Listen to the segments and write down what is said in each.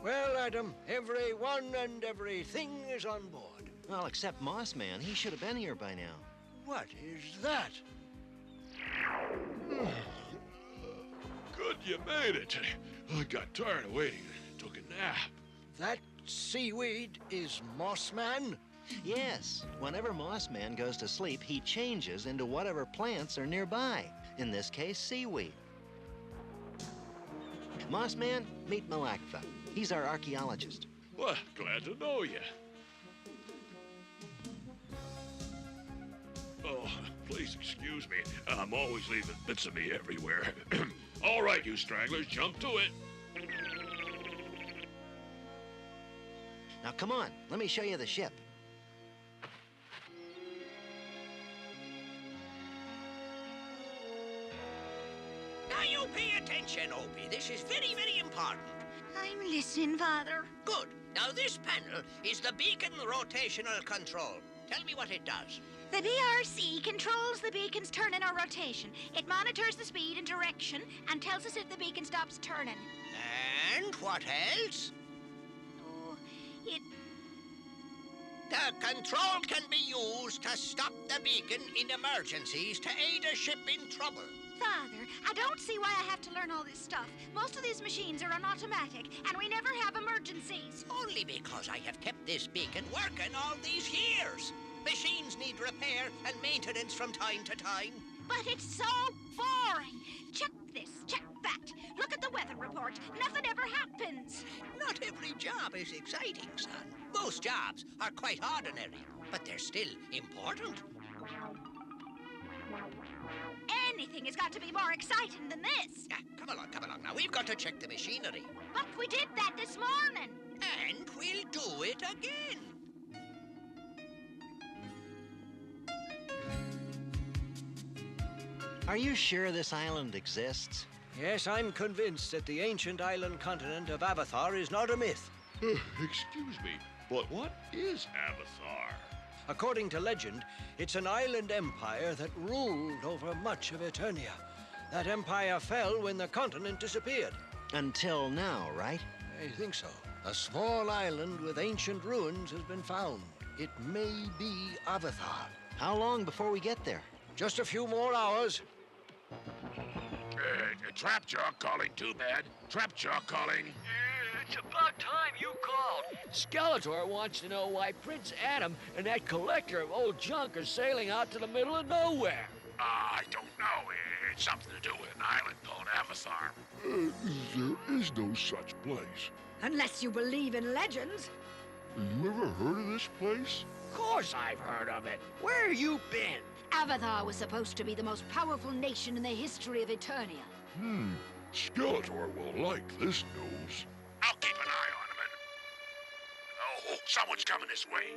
Well, Adam, everyone and everything is on board. Well, except Moss Man. He should have been here by now. What is that? Good you made it. I got tired of waiting and took a nap. That seaweed is Moss Man? Yes. Whenever Moss Man goes to sleep, he changes into whatever plants are nearby. In this case, seaweed. Moss Man, meet Malaktha. He's our archaeologist. Well, glad to know you. Oh, please excuse me. I'm always leaving bits of me everywhere. All right, you stragglers, jump to it. Now, come on. Let me show you the ship. Now you pay attention, Opie. This is very, very important. I'm listening, Father. Good. Now this panel is the beacon rotational control. Tell me what it does. The BRC controls the beacon's turning or rotation. It monitors the speed and direction and tells us if the beacon stops turning. And what else? Oh, it... The control can be used to stop the beacon in emergencies to aid a ship in trouble. Father, I don't see why I have to learn all this stuff. Most of these machines are on automatic, and we never have emergencies. Only because I have kept this beacon working all these years. Machines need repair and maintenance from time to time. But it's so boring. Check this, check that. Look at the weather report. Nothing ever happens. Not every job is exciting, son. Most jobs are quite ordinary, but they're still important. Anything has got to be more exciting than this. Come along. Now, we've got to check the machinery. But we did that this morning. And we'll do it again. Are you sure this island exists? Yes, I'm convinced that the ancient island continent of Avatar is not a myth. Excuse me, but what is Avatar? According to legend, it's an island empire that ruled over much of Eternia. That empire fell when the continent disappeared. Until now, right? I think so. A small island with ancient ruins has been found. It may be Avatar. How long before we get there? Just a few more hours. Trapjaw calling, too bad. Trapjaw calling. It's about time you called. Skeletor wants to know why Prince Adam and that collector of old junk are sailing out to the middle of nowhere. I don't know. It's something to do with an island called Avatar. There is no such place. Unless you believe in legends. You ever heard of this place? Of course I've heard of it. Where have you been? Avatar was supposed to be the most powerful nation in the history of Eternia. Skeletor will like this news. I'll keep an eye on him. Oh, someone's coming this way.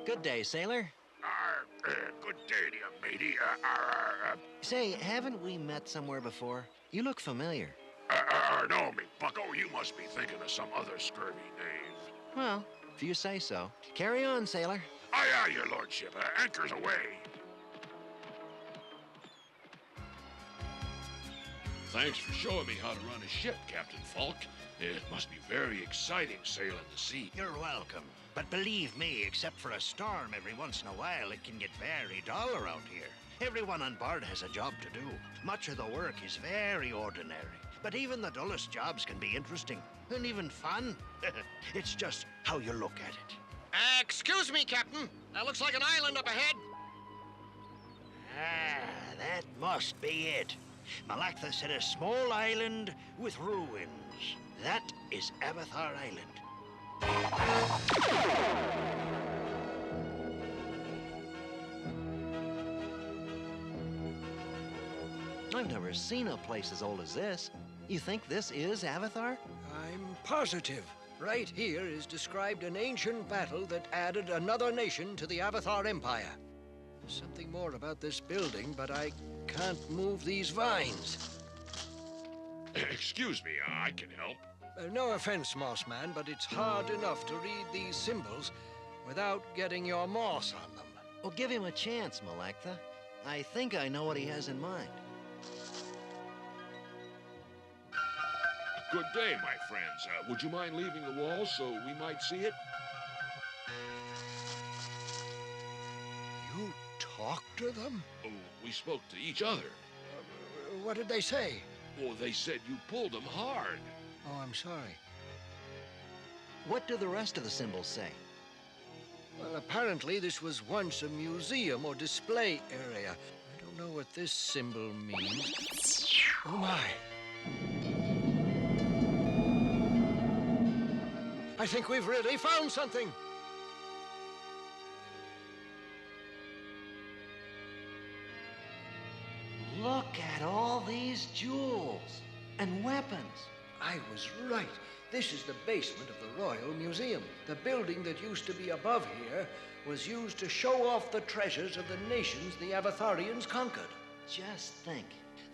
Good day, sailor. Good day to you, matey. Say, haven't we met somewhere before? You look familiar. No, me bucko, you must be thinking of some other scurvy knave. Well, if you say so. Carry on, sailor. Aye, your lordship. Anchors away. Thanks for showing me how to run a ship, Captain Falk. It must be very exciting sailing the sea. You're welcome. But believe me, except for a storm every once in a while, it can get very dull around here. Everyone on board has a job to do. Much of the work is very ordinary. But even the dullest jobs can be interesting and even fun. It's just how you look at it. Excuse me, Captain. That looks like an island up ahead. That must be it. Malaktha said a small island with ruins. That is Avatar Island. I've never seen a place as old as this. You think this is Avatar? I'm positive. Right here is described an ancient battle that added another nation to the Avatar Empire. There's something more about this building, but I can't move these vines. Excuse me, I can help. No offense, Mossman, but it's hard enough to read these symbols without getting your moss on them. Well, give him a chance, Malaktha. I think I know what he has in mind. Good day, my friends. Would you mind leaving the wall so we might see it? You talked to them? Oh, we spoke to each other. What did they say? Oh, they said you pulled them hard. Oh, I'm sorry. What do the rest of the symbols say? Well, apparently this was once a museum or display area. I don't know what this symbol means. Oh, my. I think we've really found something. Look at all these jewels and weapons. I was right. This is the basement of the Royal Museum. The building that used to be above here was used to show off the treasures of the nations the Avatharians conquered. Just think,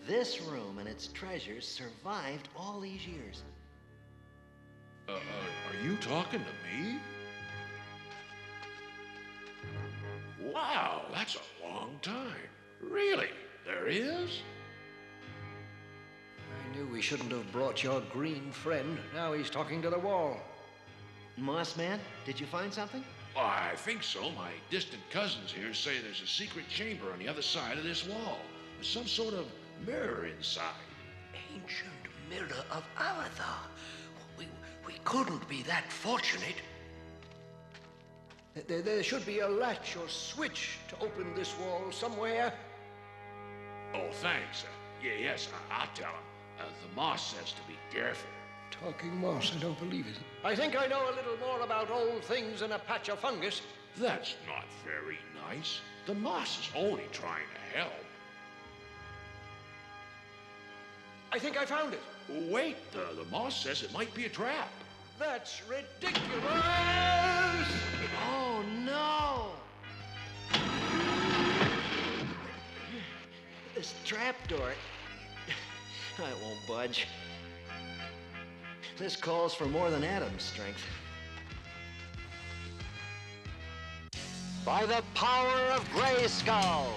this room and its treasures survived all these years. Are you talking to me? Wow, that's a long time. Really? There is? I knew we shouldn't have brought your green friend. Now he's talking to the wall. Moss Man, did you find something? I think so. My distant cousins here say there's a secret chamber on the other side of this wall. There's some sort of mirror inside. Ancient mirror of Avathar. We couldn't be that fortunate. There should be a latch or switch to open this wall somewhere. Oh, thanks. Yes, I'll tell him. The moss says to be careful. Talking moss, I don't believe it. I think I know a little more about old things than a patch of fungus. That's not very nice. The moss is only trying to help. I think I found it. Wait, the moss says it might be a trap. That's ridiculous! Oh, no! This trapdoor, it won't budge. This calls for more than Adam's strength. By the power of Grayskull!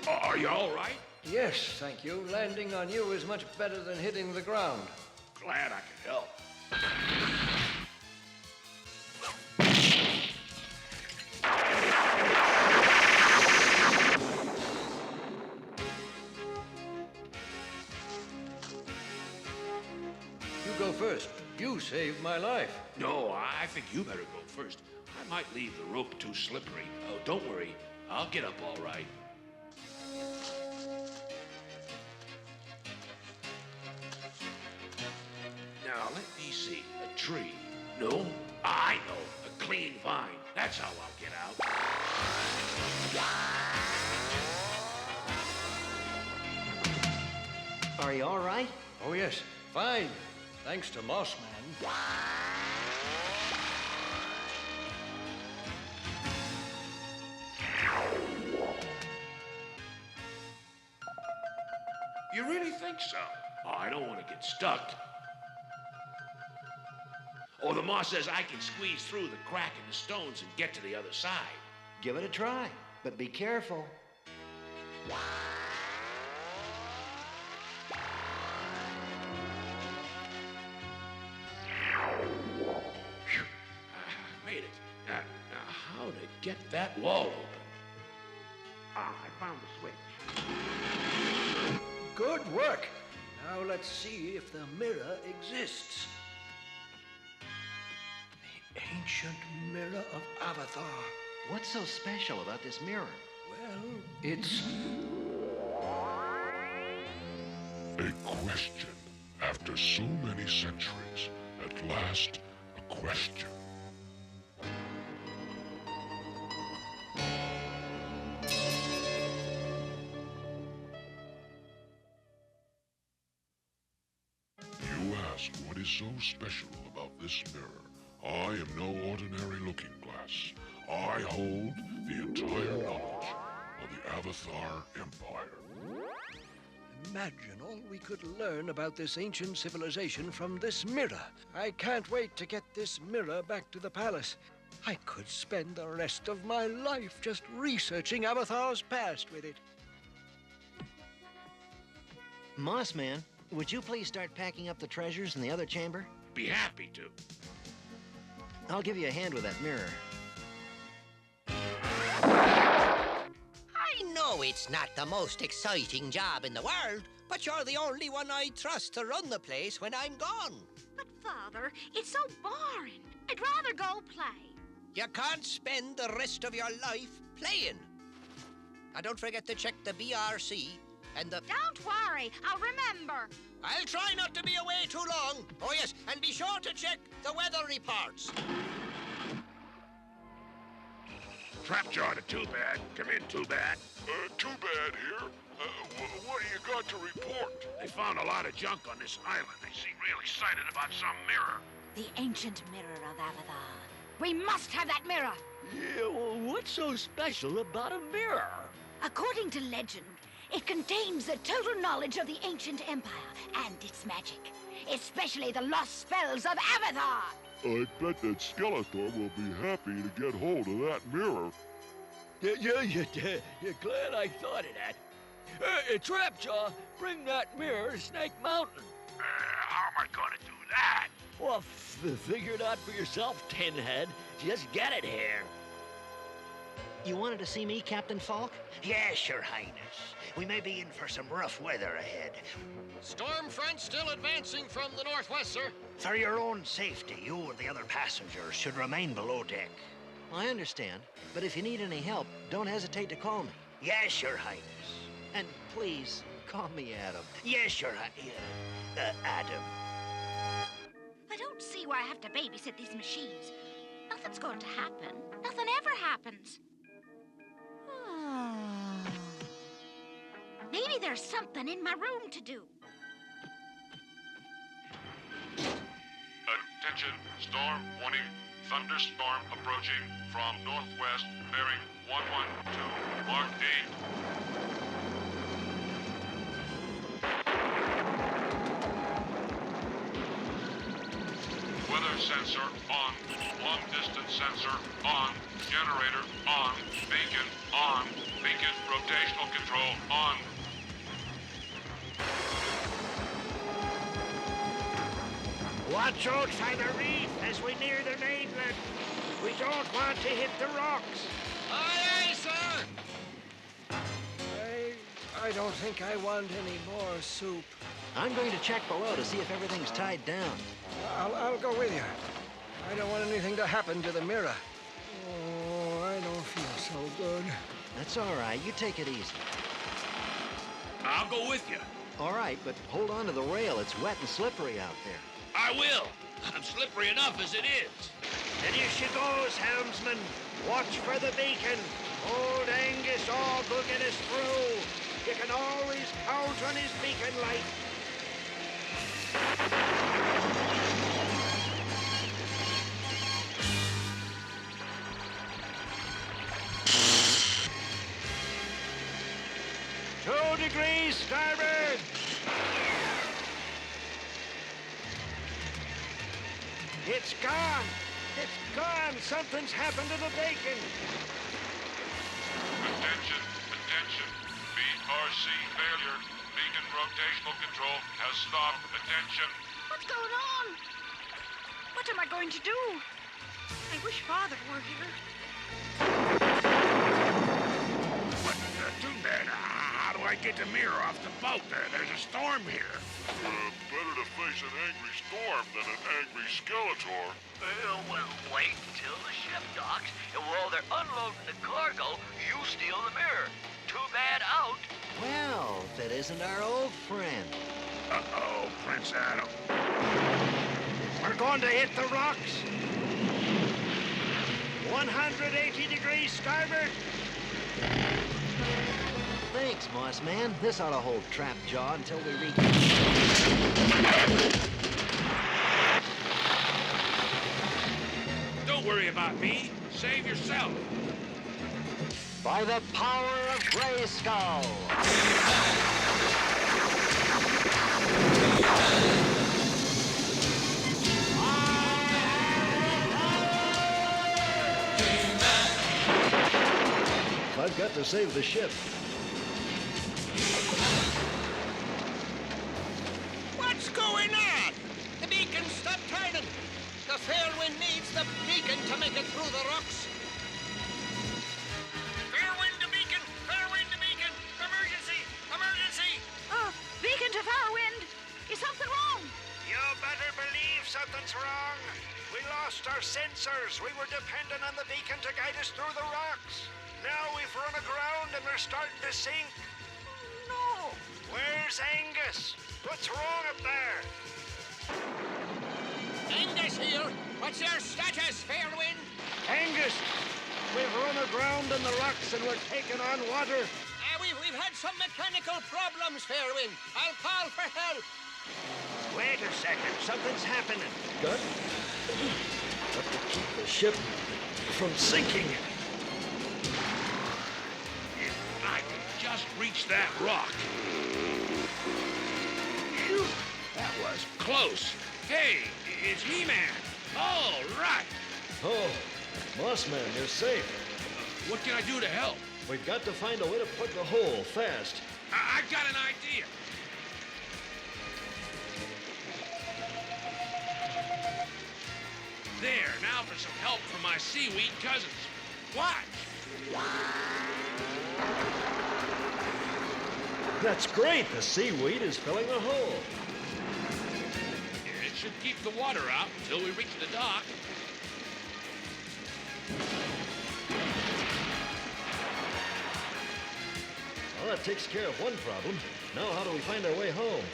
Are you all right? Yes, thank you. Landing on you is much better than hitting the ground. Glad I could help. You go first. You saved my life. No, I think you better go first. I might leave the rope too slippery. Oh, don't worry. I'll get up all right. Now, let me see. A tree. No? I know. A clean vine. That's how I'll get out. Are you all right? Oh, yes. Fine. Thanks to Moss Man. You really think so? Oh, I don't want to get stuck. Oh, the moss says I can squeeze through the crack in the stones and get to the other side. Give it a try, but be careful. Phew. Made it. Now, how to get that wall open? Ah, I found the switch. Good work. Now let's see if the mirror exists. The ancient mirror of Avathar. What's so special about this mirror? Well, it's... A question. After so many centuries, at last, a question. You ask what is so special about this mirror. I am no ordinary looking glass. I hold the entire knowledge of the Avathar Empire. Imagine all we could learn about this ancient civilization from this mirror. I can't wait to get this mirror back to the palace. I could spend the rest of my life just researching Avathar's past with it. Moss Man, would you please start packing up the treasures in the other chamber? Be happy to. I'll give you a hand with that mirror. I know it's not the most exciting job in the world, but you're the only one I trust to run the place when I'm gone. But, Father, it's so boring. I'd rather go play. You can't spend the rest of your life playing. Now, don't forget to check the BRC and the... Don't worry, I'll remember. I'll try not to be away too long. Oh, yes, and be sure to check the weather reports. Trapjaw to Too Bad. Come in, Too Bad. Too bad here. What do you got to report? They found a lot of junk on this island. They seem real excited about some mirror. The ancient mirror of Avatar. We must have that mirror! Yeah, well, what's so special about a mirror? According to legend, it contains the total knowledge of the ancient empire and its magic, especially the lost spells of Avatar! I bet that Skeletor will be happy to get hold of that mirror. You're glad I thought of that. Trapjaw, bring that mirror to Snake Mountain. How am I going to do that? Well, figure it out for yourself, Tinhead. Just get it here. You wanted to see me, Captain Falk? Yes, Your Highness. We may be in for some rough weather ahead. Storm front still advancing from the northwest, sir. For your own safety, you and the other passengers should remain below deck. I understand, but if you need any help, don't hesitate to call me. Yes, Your Highness. And please, call me Adam. Yes, Your Highness. Adam. I don't see why I have to babysit these machines. Nothing's going to happen. Nothing ever happens. Maybe there's something in my room to do. Attention, storm warning. Thunderstorm approaching from northwest, bearing 112, mark 8. Weather sensor on, long distance sensor on, generator on, beacon rotational control on. Watch out for the reef as we near the mainland. We don't want to hit the rocks. Aye, aye, sir! I don't think I want any more soup. I'm going to check below to see if everything's tied down. I'll go with you. I don't want anything to happen to the mirror. Oh, I don't feel so good. That's all right. You take it easy. I'll go with you. All right, but hold on to the rail. It's wet and slippery out there. I will. I'm slippery enough as it is. And here she goes, helmsman. Watch for the beacon. Old Angus all will get us through. You can always count on his beacon light. Degrees starboard. It's gone. It's gone. Something's happened to the bacon. Attention. BRC failure. Beacon rotational control has stopped. Attention. What's going on? What am I going to do? I wish Father were here. But too bad. How do I get the mirror off the boat? There's a storm here. Better to face an angry storm than an angry Skeletor. Well, wait until the ship docks, and while they're unloading the cargo, you steal the mirror. Too bad out. Well, that isn't our old friend. Uh-oh, Prince Adam. We're going to hit the rocks. 180 degrees starboard. Thanks, Moss Man. This ought to hold Trapjaw until we reach... Don't worry about me. Save yourself. By the power of Grayskull! I've got to save the ship. What's going on? The beacon stopped turning. The fair wind needs the beacon to make it through the rocks. Fair wind to beacon! Fair wind to beacon! Emergency! Emergency! Beacon to Fairwind! Is something wrong? You better believe something's wrong. We lost our sensors. We were dependent on the beacon to guide us through the rocks. Now we've run aground and we're starting to sink. No. Where's Angus? What's wrong up there? Angus here! What's your status, Fairwind? Angus! We've run aground in the rocks and we're taking on water. We've had some mechanical problems, Fairwind. I'll call for help. Wait a second. Something's happening. Got to keep the ship from sinking. If I could just reach that rock. Phew, that was close. Hey, it's He-Man. All right. Oh, Mossman, you're safe. What can I do to help? We've got to find a way to plug the hole fast. I've got an idea. There, now for some help from my seaweed cousins. Watch. That's great. The seaweed is filling the hole. It should keep the water out until we reach the dock. Well, that takes care of one problem. Now how do we find our way home?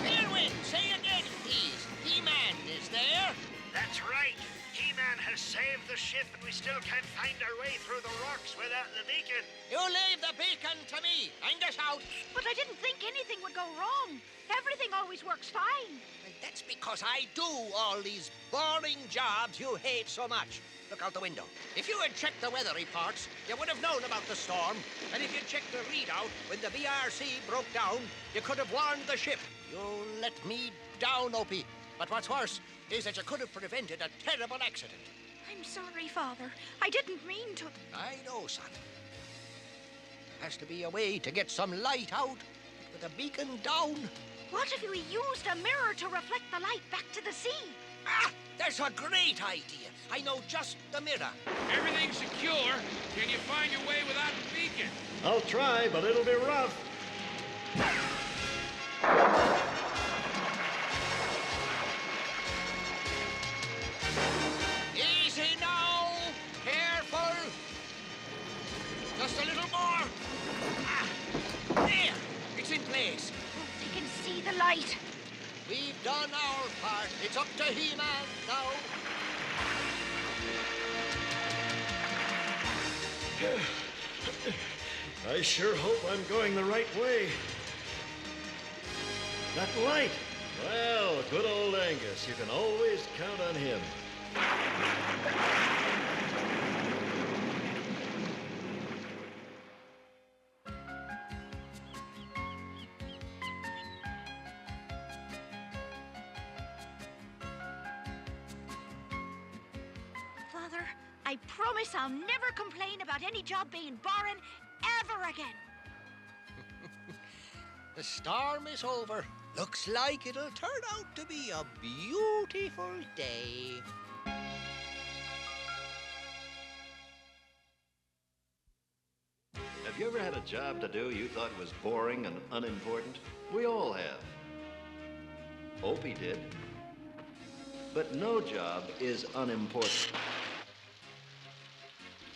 Fairwind, say again, please. He-Man is there? That's right. He-Man has saved the ship and we still can't find our way through the rocks without the beacon. You leave the beacon to me. Angus out. But I didn't think anything would go wrong. Everything always works fine. And that's because I do all these boring jobs you hate so much. Look out the window. If you had checked the weather reports, you would have known about the storm. And if you checked the readout when the BRC broke down, you could have warned the ship. You let me down, Opie. But what's worse is that you could have prevented a terrible accident. I'm sorry, Father. I didn't mean to. I know, son. Has to be a way to get some light out with the beacon down. What if we used a mirror to reflect the light back to the sea? Ah, that's a great idea. I know just the mirror. Everything's secure. Can you find your way without the beacon? I'll try, but it'll be rough. Easy now. Careful. Just a little more. Ah, there. It's in place. They can see the light. We've done our part. It's up to He-Man now. I sure hope I'm going the right way. That light! Well, good old Angus. You can always count on him. Father, I promise I'll never complain about any job being boring ever again. The storm is over. Looks like it'll turn out to be a beautiful day. Have you ever had a job to do you thought was boring and unimportant? We all have. Opie did. But no job is unimportant.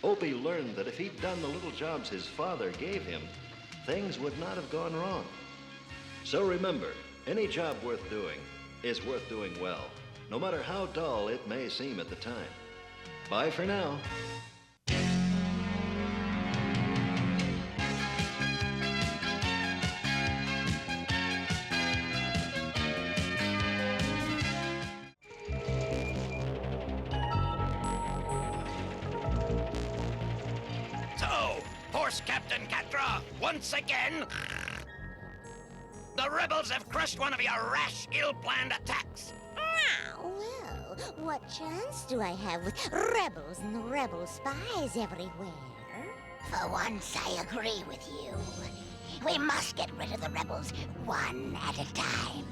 Opie learned that if he'd done the little jobs his father gave him, things would not have gone wrong. So remember, any job worth doing is worth doing well, no matter how dull it may seem at the time. Bye for now. Captain Catra, once again, the rebels have crushed one of your rash, ill-planned attacks. Well, what chance do I have with rebels and rebel spies everywhere? For once, I agree with you. We must get rid of the rebels one at a time.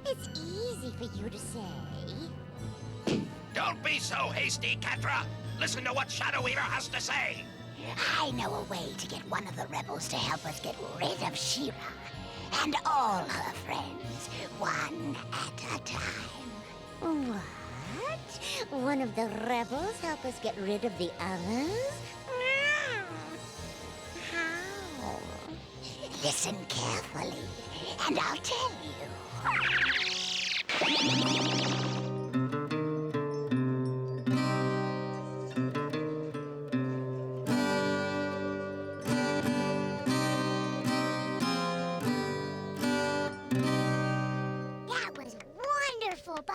It's easy for you to say. Don't be so hasty, Catra. Listen to what Shadow Weaver has to say. I know a way to get one of the rebels to help us get rid of Shira and all her friends, one at a time. What? One of the rebels help us get rid of the others? How? Listen carefully, and I'll tell you. That was wonderful, Bo.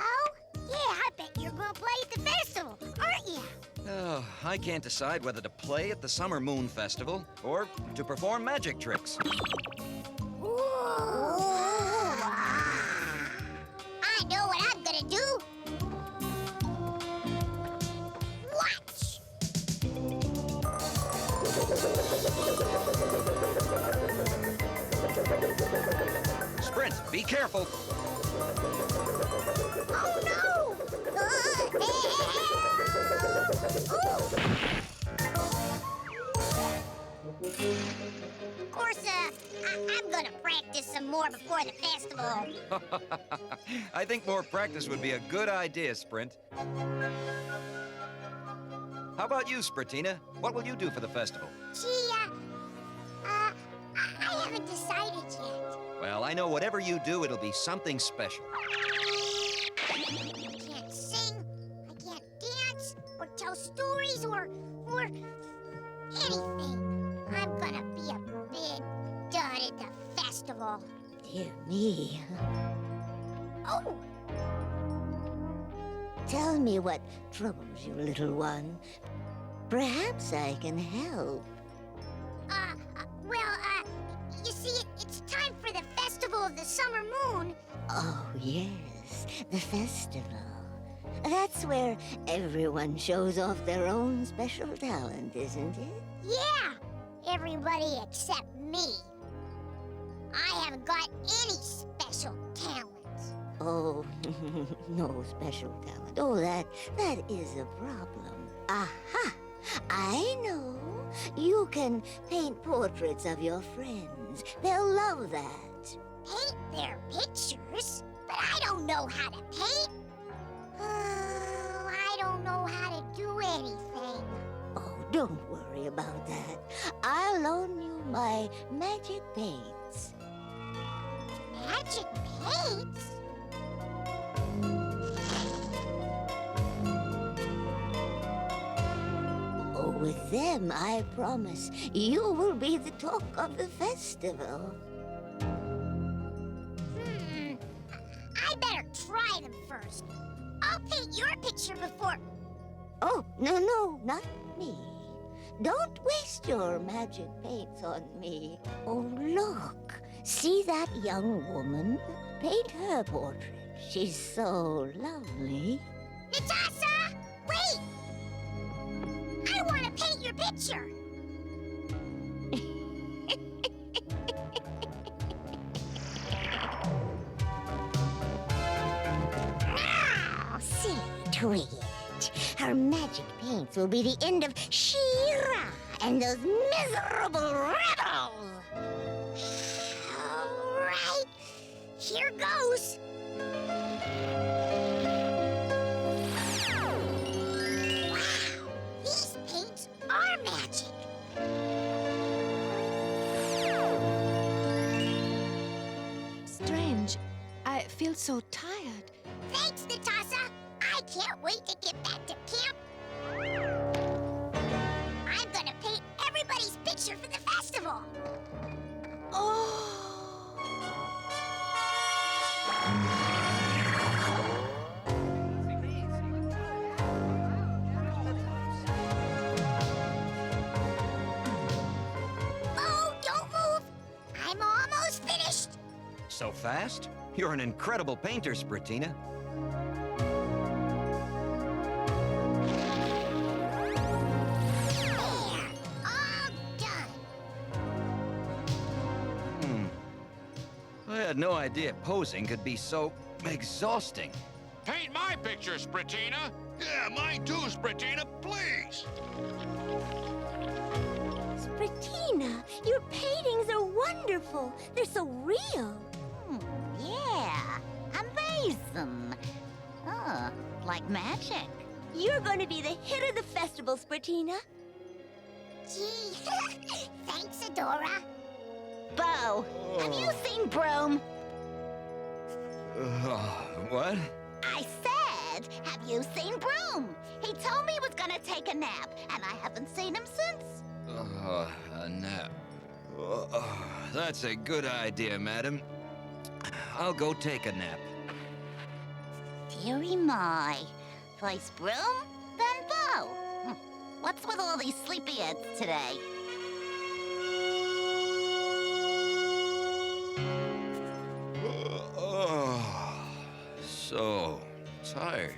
Yeah, I bet you're gonna play at the festival, aren't you? Oh, I can't decide whether to play at the Summer Moon Festival or to perform magic tricks. I know what I'm gonna do. Watch! Sprint, be careful. Oh no! Of course, I'm gonna practice some more before the festival. I think more practice would be a good idea, Sprint. How about you, Sprintina? What will you do for the festival? Gee, I haven't decided yet. Well, I know whatever you do, it'll be something special. I can't sing, I can't dance, or tell stories, or anything. I'm gonna be a big dud at the festival. Dear me. Oh! Tell me what troubles you, little one. Perhaps I can help. You see, it's time for the Festival of the Summer Moon. Oh, yes, the festival. That's where everyone shows off their own special talent, isn't it? Yeah, everybody except me. I haven't got any special talents. Oh, no special talent. Oh, that is a problem. Aha! I know. You can paint portraits of your friends. They'll love that. Paint their pictures? But I don't know how to paint. I don't know how to do anything. Oh, don't worry about that. I'll loan you my magic paints. Magic paints? Oh, with them, I promise, you will be the talk of the festival. I better try them first. I'll paint your picture before... Oh, no, not me. Don't waste your magic paints on me. Oh, look. See that young woman? Paint her portrait. She's so lovely. Natasha! Wait! I want to paint your picture. Oh, silly twit. Her magic paints will be the end of Shira and those miserable rebels. All right. Here goes. Wow, these paints are magic. Strange. I feel so tired. Thanks, Natasha. I can't wait to get back to camp. I'm gonna paint everybody's picture for the festival. Oh, don't move. I'm almost finished. So fast? You're an incredible painter, Sprintina. There. All had no idea posing could be so exhausting. Paint my picture, Spratina. Yeah, mine too, Spratina, please. Spratina, your paintings are wonderful. They're so real. Yeah, amazing. Oh, like magic. You're going to be the hit of the festival, Spratina. Gee, thanks, Adora. Bo, have you seen Broom? What? I said, have you seen Broom? He told me he was gonna take a nap, and I haven't seen him since. A nap. That's a good idea, madam. I'll go take a nap. Dearie my. First Broom, then Bo. What's with all these sleepyheads today? So tired.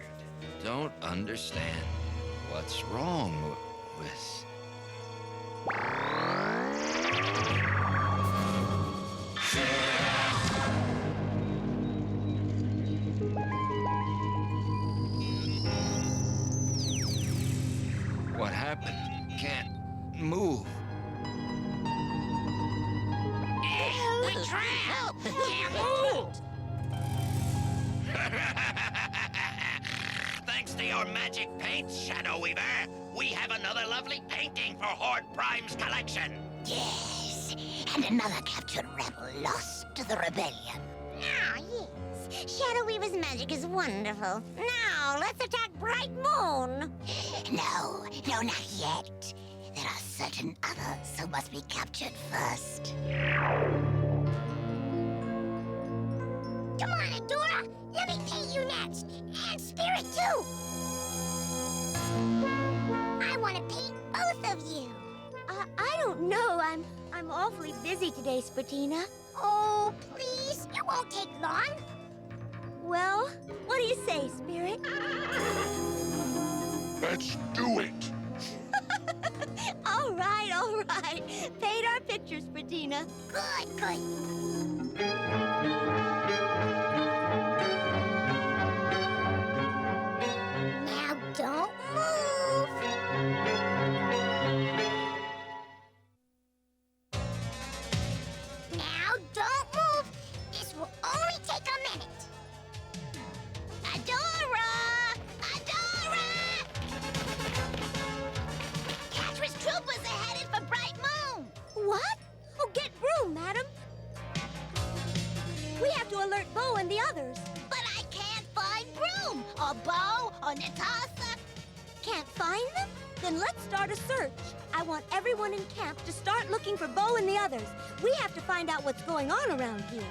Don't understand. What's wrong with... What happened? Can't move. We're trapped! Can't move! Thanks to your magic paints, Shadow Weaver, we have another lovely painting for Horde Prime's collection. Yes, and another captured rebel lost to the rebellion. Ah, yes. Shadow Weaver's magic is wonderful. Now, let's attack Bright Moon. No, not yet. There are certain others who must be captured first. Come on, Adora. Let me paint you next. And Spirit, too. I want to paint both of you. I don't know. I'm awfully busy today, Spratina. Oh, please. It won't take long. Well, what do you say, Spirit? Let's do it. All right. Paint our pictures, Spratina. Good. Now don't move. Now don't move. This will only take a minute. Adora! Catra's troopers are headed for Bright Moon. What? Oh, get Broom, madam. We have to alert Bo and the others. But I can't find Broom, or Bo, or Natasa. Can't find them? Then let's start a search. I want everyone in camp to start looking for Bo and the others. We have to find out what's going on around here.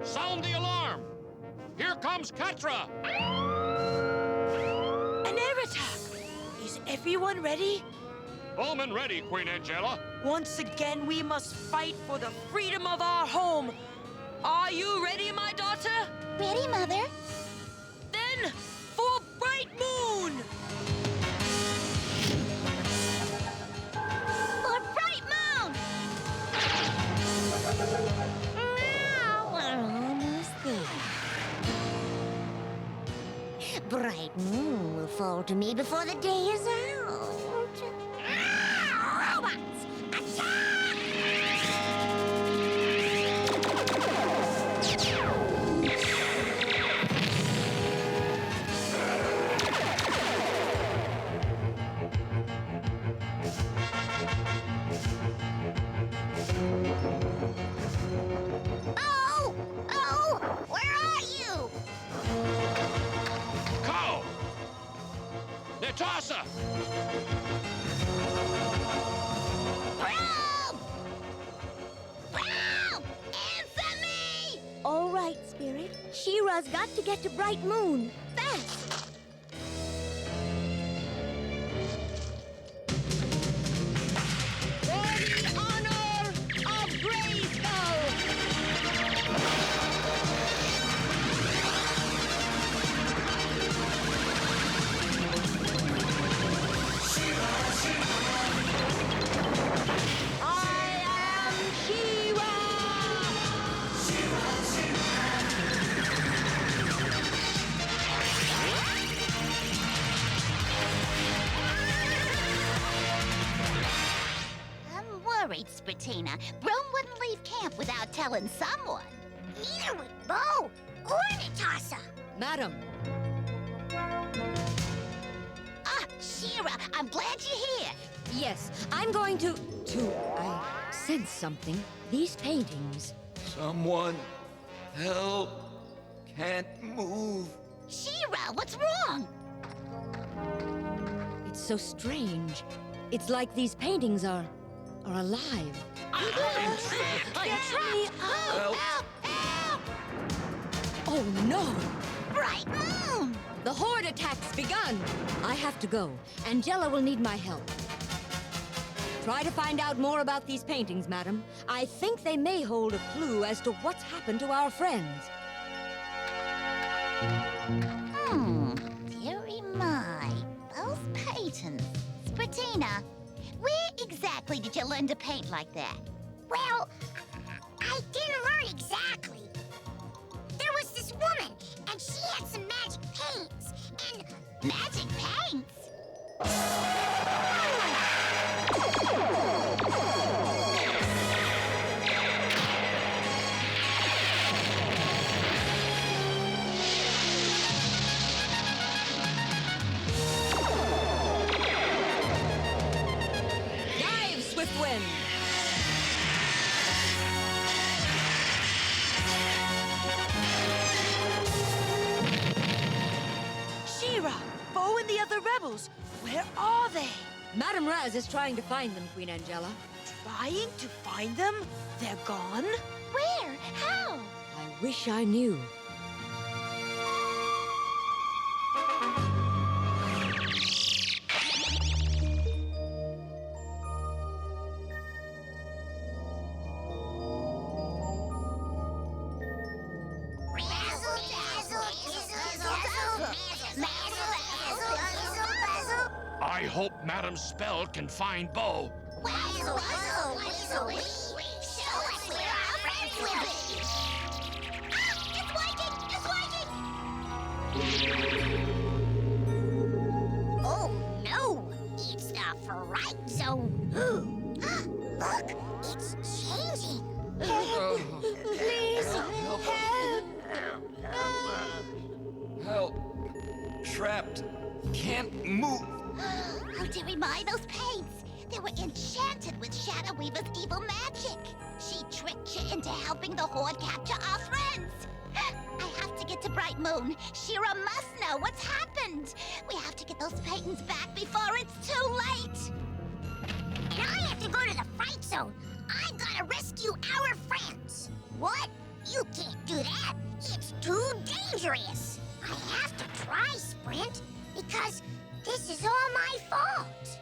Sound the alarm! Here comes Catra! An air attack! Is everyone ready? Bowman ready, Queen Angela. Once again, we must fight for the freedom of our home. Are you ready, my daughter? Ready, Mother? Then, for Bright Moon! For Bright Moon! Now we're almost there. Bright Moon will fall to me before the day is out. Robots, attack! Oh, where are you? Go! Natasa! Answer me! All right, Spirit. Shira's got to get to Bright Moon. Fast! For the honor of Grayskull! Spratina. Rome wouldn't leave camp without telling someone. Neither would Bo or Natasha. Madam. Ah, Shira, I'm glad you're here. Yes, I'm going to... I sense something. These paintings... Someone help. Can't move. Shira, what's wrong? It's so strange. It's like these paintings are alive. I'm trapped. Help. Help! Oh no! Bright moon! The horde attack's begun! I have to go. Angela will need my help. Try to find out more about these paintings, madam. I think they may hold a clue as to what's happened to our friends. Dearie my, those paintings. Spratina, where exactly did you learn to paint like that? Well, I didn't learn exactly. There was this woman, and she had some magic paints, and... Magic paints? Dive, Swiftwind! Shira, Bo and the other rebels, where are they? Madam Raz is trying to find them, Queen Angela. Trying to find them? They're gone? Where? How? I wish I knew. I hope Madam's spell can find Bo. Show us where our friends will be. It's working! Oh, no! It's the fright zone. Look, it's changing. Please, Help. Trapped. Can't move. Oh, dearie my, those paints! They were enchanted with Shadow Weaver's evil magic. She tricked you into helping the Horde capture our friends. I have to get to Bright Moon. Shira must know what's happened. We have to get those paintings back before it's too late. And I have to go to the fright zone. I gotta rescue our friends. What? You can't do that. It's too dangerous. I have to try, Sprint, because this is all my fault.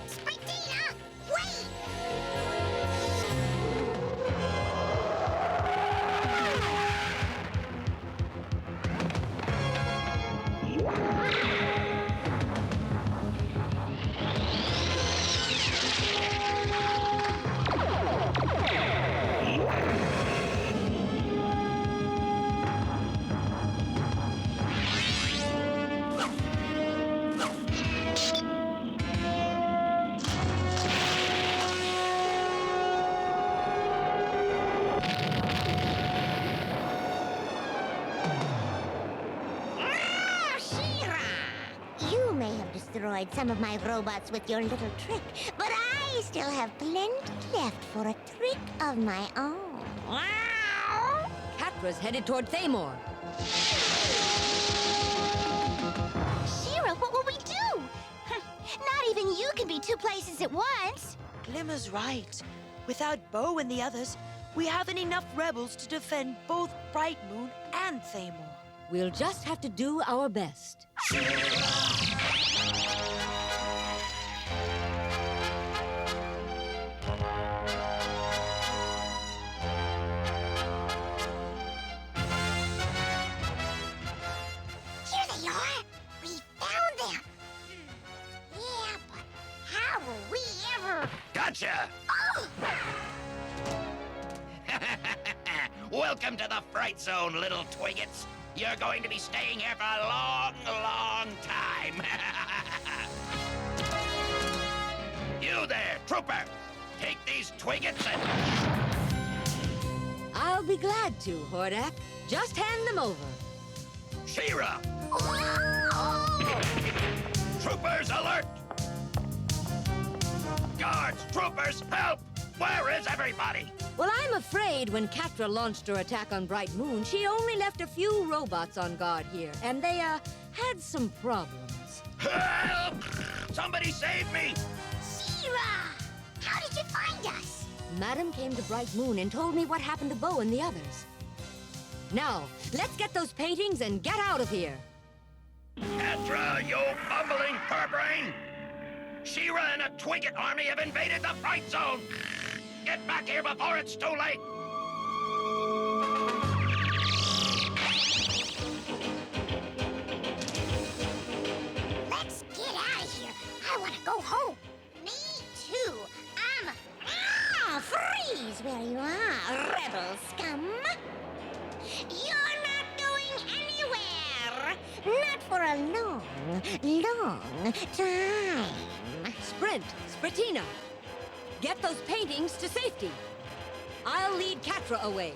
Sprintina, wait! Destroyed some of my robots with your little trick, but I still have plenty left for a trick of my own. Catra's headed toward Thamor. Shira, what will we do? Not even you can be two places at once. Glimmer's right. Without Bo and the others, we haven't enough rebels to defend both Bright Moon and Thamor. We'll just have to do our best. Gotcha! Oh! Welcome to the Fright Zone, little twiggets. You're going to be staying here for a long, long time. You You there, trooper! Take these twiggets and... I'll be glad to, Hordak. Just hand them over. Shira! Troopers, alert! Guards, troopers, help! Where is everybody? Well, I'm afraid when Catra launched her attack on Bright Moon, she only left a few robots on guard here, and they, had some problems. Help! Somebody save me! Shira! How did you find us? Madam came to Bright Moon and told me what happened to Bo and the others. Now, let's get those paintings and get out of here. Catra, you bumbling purbrain! Shira and a Twigget army have invaded the Fright Zone! Get back here before it's too late! Let's get out of here. I want to go home. Me too. Freeze where you are, rebel scum. You're not going anywhere. Not for a long, long time. Sprint, Spritina. Get those paintings to safety. I'll lead Catra away.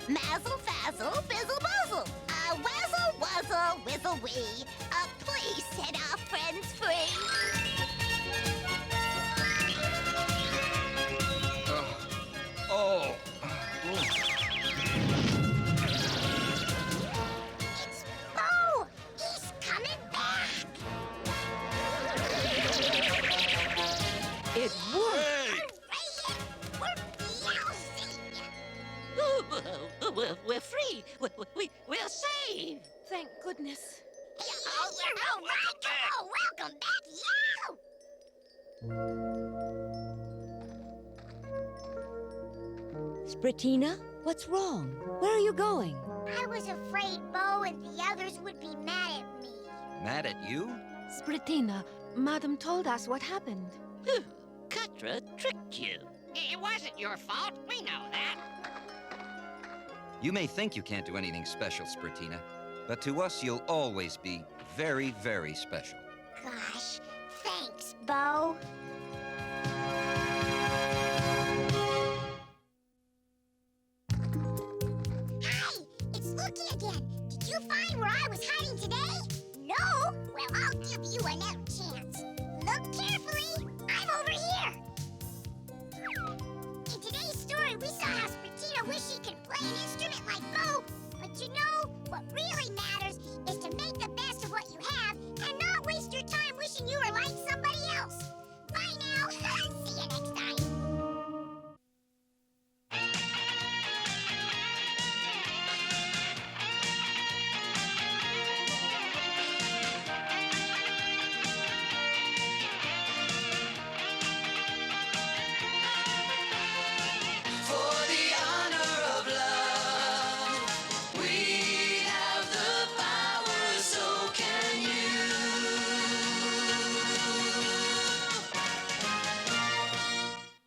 Mazzle fazzle, bizzle buzzle. Wazzle wuzzle, whizzle wee. Please set our friends free. It's Bo! He's coming back! It worked! We're free. We're saved. Thank goodness. Oh, welcome back, Spritina, what's wrong? Where are you going? I was afraid Bo and the others would be mad at me. Mad at you? Spritina, Madam told us what happened. Catra tricked you. It wasn't your fault. We know that. You may think you can't do anything special, Spritina, but to us you'll always be very, very special. Gosh, thanks, Bo. Hi, it's Looky again. Did you find where I was hiding today? No? Well, I'll give you another chance. Look carefully. I'm over here. In today's story, we saw how Spritina wished she could play an instrument like Bo. But you know, what really matters